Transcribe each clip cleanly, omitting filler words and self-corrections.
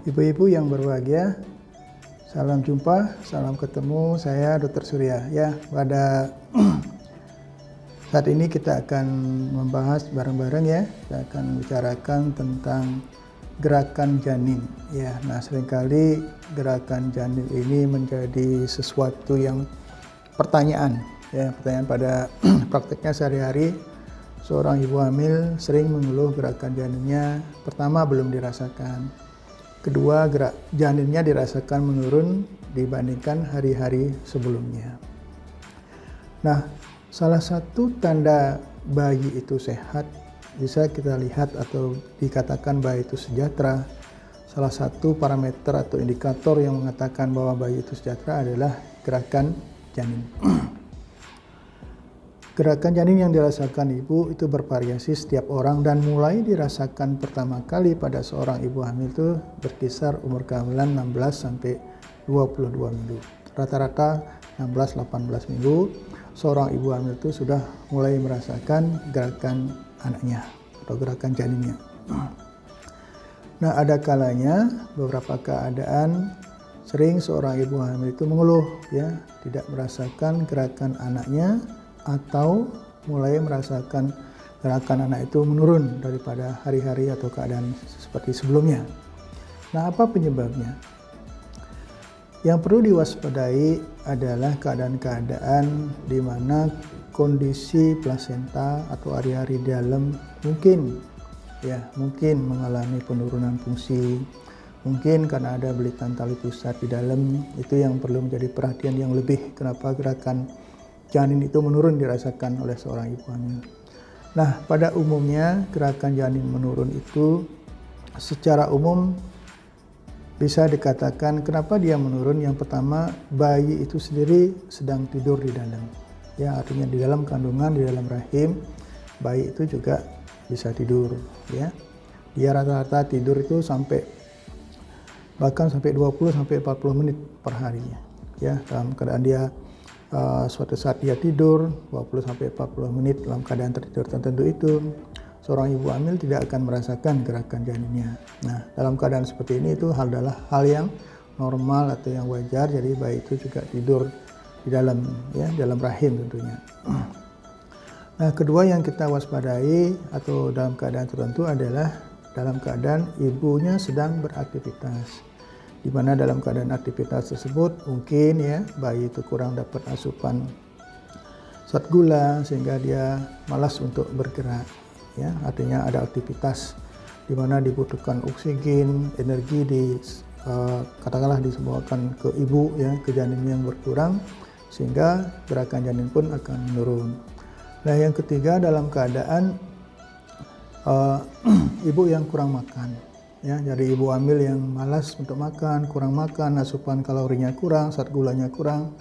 Ibu-ibu yang berbahagia, salam jumpa, salam ketemu. Saya Dr. Surya. Ya, pada saat ini kita akan membahas bareng-bareng ya. Kita akan bicarakan tentang gerakan janin. Ya, nah seringkali gerakan janin ini menjadi sesuatu yang pertanyaan pada prakteknya sehari-hari. Seorang ibu hamil sering mengeluh gerakan janinnya. Pertama, belum dirasakan. Kedua, janinnya dirasakan menurun dibandingkan hari-hari sebelumnya. Nah, salah satu tanda bayi itu sehat bisa kita lihat atau dikatakan bayi itu sejahtera. Salah satu parameter atau indikator yang mengatakan bahwa bayi itu sejahtera adalah gerakan janin. Gerakan janin yang dirasakan ibu itu bervariasi setiap orang dan mulai dirasakan pertama kali pada seorang ibu hamil itu berkisar umur kehamilan 16 sampai 22 minggu. Rata-rata 16-18 minggu seorang ibu hamil itu sudah mulai merasakan gerakan anaknya atau gerakan janinnya. Nah, ada kalanya beberapa keadaan sering seorang ibu hamil itu mengeluh ya, tidak merasakan gerakan anaknya atau mulai merasakan gerakan anak itu menurun daripada hari-hari atau keadaan seperti sebelumnya. Nah, apa penyebabnya? Yang perlu diwaspadai adalah keadaan-keadaan di mana kondisi plasenta atau ari-ari di dalam mungkin mengalami penurunan fungsi, mungkin karena ada belitan tali pusat di dalam. Itu yang perlu menjadi perhatian yang lebih, kenapa gerakan janin itu menurun dirasakan oleh seorang ibu hamil. Nah, pada umumnya gerakan janin menurun itu secara umum bisa dikatakan kenapa dia menurun. Yang pertama, bayi itu sendiri sedang tidur di dalam. Ya, artinya di dalam kandungan, di dalam rahim, bayi itu juga bisa tidur ya. Dia rata-rata tidur itu bahkan sampai 20 sampai 40 menit per hari ya. Dalam keadaan dia suatu saat dia tidur 20 sampai 40 menit dalam keadaan tertidur tertentu itu, seorang ibu hamil tidak akan merasakan gerakan janinnya. Nah, dalam keadaan seperti ini itu adalah hal yang normal atau yang wajar. Jadi bayi itu juga tidur di dalam dalam rahim tentunya. Nah, kedua yang kita waspadai atau dalam keadaan tertentu adalah dalam keadaan ibunya sedang beraktivitas, di mana dalam keadaan aktivitas tersebut mungkin bayi itu kurang dapat asupan zat gula sehingga dia malas untuk bergerak ya. Artinya ada aktivitas di mana dibutuhkan oksigen, energi katakanlah disembuhkan ke ibu ke janin yang berkurang, sehingga gerakan janin pun akan menurun. Nah, yang ketiga dalam keadaan ibu yang kurang makan. Ya, jadi ibu hamil yang malas untuk makan, kurang makan, asupan kalorinya kurang, zat gulanya kurang,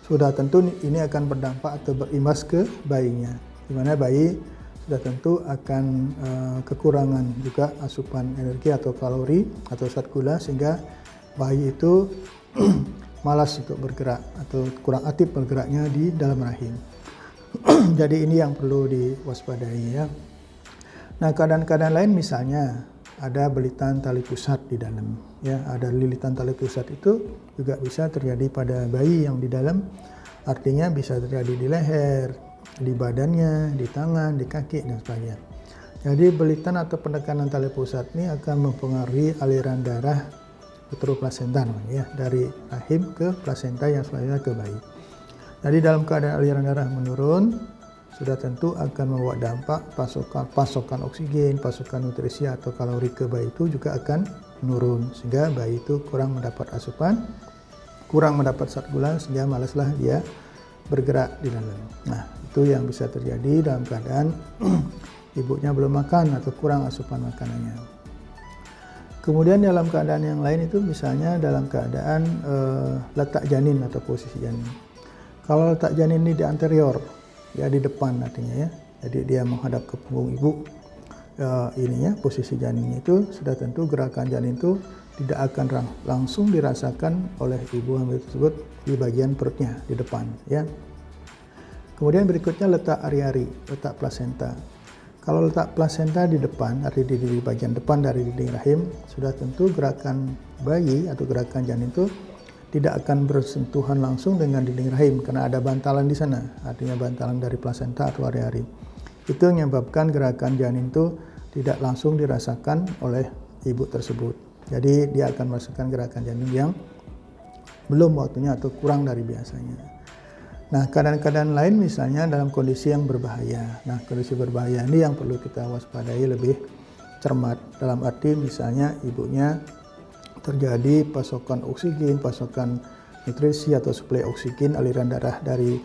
sudah tentu ini akan berdampak atau berimbas ke bayinya, di mana bayi sudah tentu akan kekurangan juga asupan energi atau kalori atau zat gula, sehingga bayi itu malas untuk bergerak atau kurang aktif bergeraknya di dalam rahim. Jadi ini yang perlu diwaspadai ya. Nah, keadaan-keadaan lain misalnya ada belitan tali pusat di dalam ya, ada lilitan tali pusat itu juga bisa terjadi pada bayi yang di dalam, artinya bisa terjadi di leher, di badannya, di tangan, di kaki dan sebagainya. Jadi belitan atau penekanan tali pusat ini akan mempengaruhi aliran darah utero-plasenta ya, dari rahim ke plasenta yang selanjutnya ke bayi. Jadi dalam keadaan aliran darah menurun, sudah tentu akan membawa dampak pasokan oksigen, pasokan nutrisi atau kalori ke bayi itu juga akan menurun, sehingga bayi itu kurang mendapat asupan, kurang mendapat zat gula, sehingga malaslah dia bergerak di dalam. Nah, itu yang bisa terjadi dalam keadaan ibunya belum makan atau kurang asupan makanannya. Kemudian dalam keadaan yang lain itu misalnya dalam keadaan letak janin atau posisi janin. Kalau letak janin ini di anterior, ya di depan artinya ya, jadi dia menghadap ke punggung ibu, posisi janinnya itu sudah tentu gerakan janin itu tidak akan langsung dirasakan oleh ibu hamil tersebut di bagian perutnya di depan ya. Kemudian berikutnya letak ari-ari, letak plasenta. Kalau letak plasenta di depan, artinya di bagian depan dari dinding rahim, sudah tentu gerakan bayi atau gerakan janin itu tidak akan bersentuhan langsung dengan dinding rahim karena ada bantalan di sana, artinya bantalan dari plasenta atau ari-ari. Itu yang menyebabkan gerakan janin itu tidak langsung dirasakan oleh ibu tersebut. Jadi dia akan merasakan gerakan janin yang belum waktunya atau kurang dari biasanya. Nah, keadaan-keadaan lain misalnya dalam kondisi yang berbahaya. Nah, kondisi berbahaya ini yang perlu kita waspadai lebih cermat. Dalam arti misalnya ibunya terjadi pasokan oksigen, pasokan nutrisi atau suplai oksigen aliran darah dari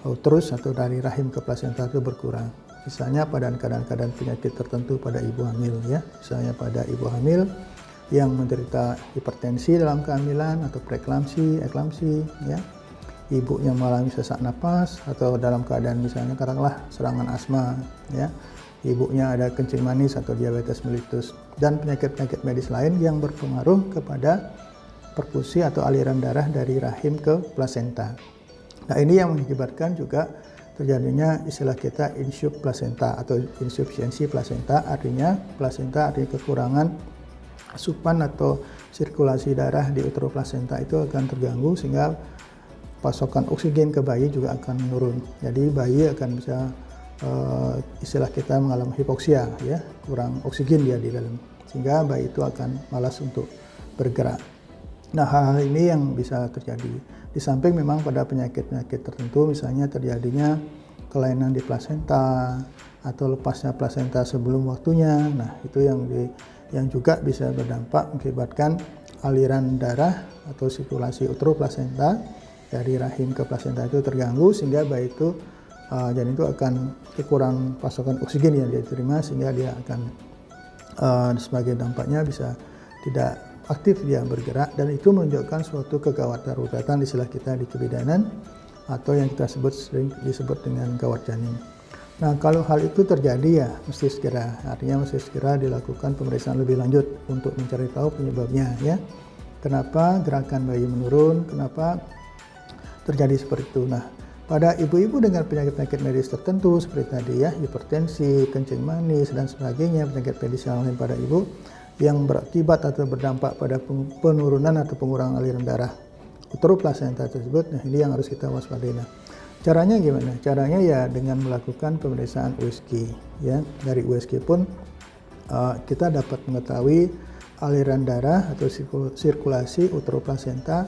uterus atau dari rahim ke plasenta itu berkurang. Misalnya pada keadaan-keadaan penyakit tertentu pada ibu hamil ya. Misalnya pada ibu hamil yang menderita hipertensi dalam kehamilan atau preeklamsi, eklamsi ya. Ibunya mengalami sesak napas atau dalam keadaan misalnya katakanlah serangan asma ya. Ibunya ada kencing manis atau diabetes mellitus dan penyakit-penyakit medis lain yang berpengaruh kepada perfusi atau aliran darah dari rahim ke plasenta. Nah, ini yang mengakibatkan juga terjadinya istilah kita insuf plasenta atau insufisiensi plasenta, artinya plasenta artinya kekurangan asupan atau sirkulasi darah di uteroplasenta itu akan terganggu sehingga pasokan oksigen ke bayi juga akan menurun. Jadi bayi akan bisa istilah kita mengalami hipoksia ya, kurang oksigen dia di dalam, sehingga bayi itu akan malas untuk bergerak. Nah, hal-hal ini yang bisa terjadi. Di samping memang pada penyakit-penyakit tertentu misalnya terjadinya kelainan di plasenta atau lepasnya plasenta sebelum waktunya. Nah, itu yang juga bisa berdampak mengakibatkan aliran darah atau sirkulasi uteroplasenta dari rahim ke plasenta itu terganggu sehingga bayi itu janin itu akan kekurangan pasokan oksigen yang dia terima sehingga dia akan sebagai dampaknya bisa tidak aktif dia bergerak, dan itu menunjukkan suatu kegawat-daruratan istilah kita di kebidanan atau yang kita sering disebut dengan gawat janin. Nah, kalau hal itu terjadi ya mesti segera dilakukan pemeriksaan lebih lanjut untuk mencari tahu penyebabnya ya. Kenapa gerakan bayi menurun, kenapa terjadi seperti itu. Nah, pada ibu-ibu dengan penyakit-penyakit medis tertentu seperti tadi ya, hipertensi, kencing manis dan sebagainya, penyakit medis yang lain pada ibu yang berakibat atau berdampak pada penurunan atau pengurangan aliran darah uteroplasenta tersebut. Nah, ini yang harus kita waspadai. Nah, caranya gimana? Caranya ya dengan melakukan pemeriksaan USG ya. Dari USG pun kita dapat mengetahui aliran darah atau sirkulasi uteroplasenta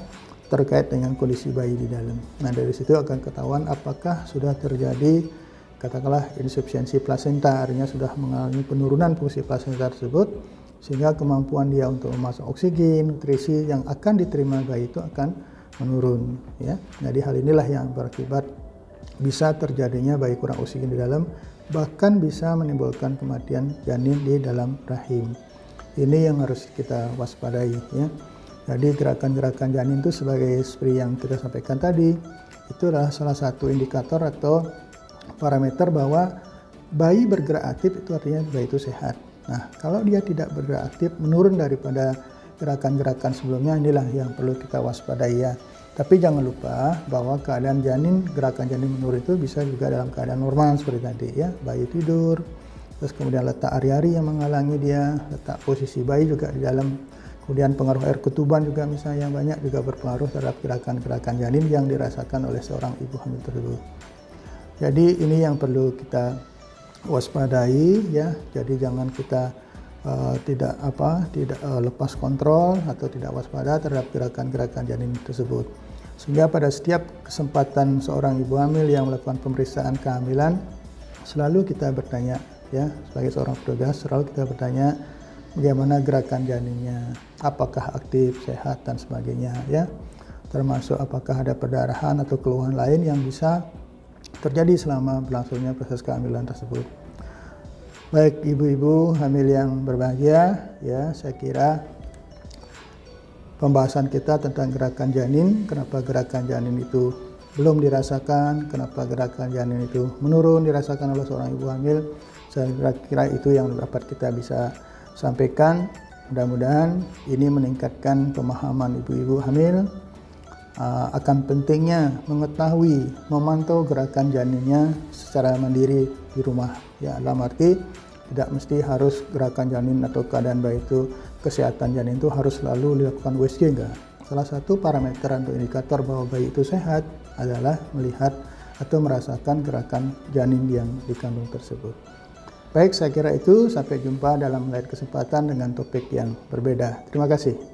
terkait dengan kondisi bayi di dalam. Nah, dari situ akan ketahuan apakah sudah terjadi katakanlah insufisiensi plasenta, artinya sudah mengalami penurunan fungsi plasenta tersebut sehingga kemampuan dia untuk memasok oksigen, nutrisi yang akan diterima bayi itu akan menurun ya. Jadi hal inilah yang berakibat bisa terjadinya bayi kurang oksigen di dalam, bahkan bisa menimbulkan kematian janin di dalam rahim. Ini yang harus kita waspadai ya. Jadi gerakan-gerakan janin itu seperti yang kita sampaikan tadi, itu adalah salah satu indikator atau parameter bahwa bayi bergerak aktif itu artinya bayi itu sehat. Nah, kalau dia tidak bergerak aktif, menurun daripada gerakan-gerakan sebelumnya, inilah yang perlu kita waspadai ya. Tapi jangan lupa bahwa keadaan janin, gerakan janin menurun itu bisa juga dalam keadaan normal seperti tadi ya. Bayi tidur, terus kemudian letak ari-ari yang menghalangi dia, letak posisi bayi juga di dalam. Kemudian pengaruh air ketuban juga misalnya yang banyak juga berpengaruh terhadap gerakan-gerakan janin yang dirasakan oleh seorang ibu hamil tersebut. Jadi ini yang perlu kita waspadai ya. Jadi jangan kita tidak lepas kontrol atau tidak waspada terhadap gerakan-gerakan janin tersebut. Sehingga pada setiap kesempatan seorang ibu hamil yang melakukan pemeriksaan kehamilan, selalu kita bertanya ya, sebagai seorang petugas selalu kita bertanya bagaimana gerakan janinnya, apakah aktif, sehat, dan sebagainya ya. Termasuk apakah ada perdarahan atau keluhan lain yang bisa terjadi selama berlangsungnya proses kehamilan tersebut. Baik ibu-ibu hamil yang berbahagia ya, saya kira pembahasan kita tentang gerakan janin, kenapa gerakan janin itu belum dirasakan, kenapa gerakan janin itu menurun dirasakan oleh seorang ibu hamil, saya kira itu yang dapat kita bisa sampaikan. Mudah-mudahan ini meningkatkan pemahaman ibu-ibu hamil akan pentingnya mengetahui, memantau gerakan janinnya secara mandiri di rumah. Ya, dalam arti tidak mesti harus gerakan janin atau keadaan bayi itu, kesehatan janin itu harus selalu dilakukan USG, enggak. Salah satu parameter atau indikator bahwa bayi itu sehat adalah melihat atau merasakan gerakan janin yang dikandung tersebut. Baik, saya kira itu. Sampai jumpa dalam lain kesempatan dengan topik yang berbeda. Terima kasih.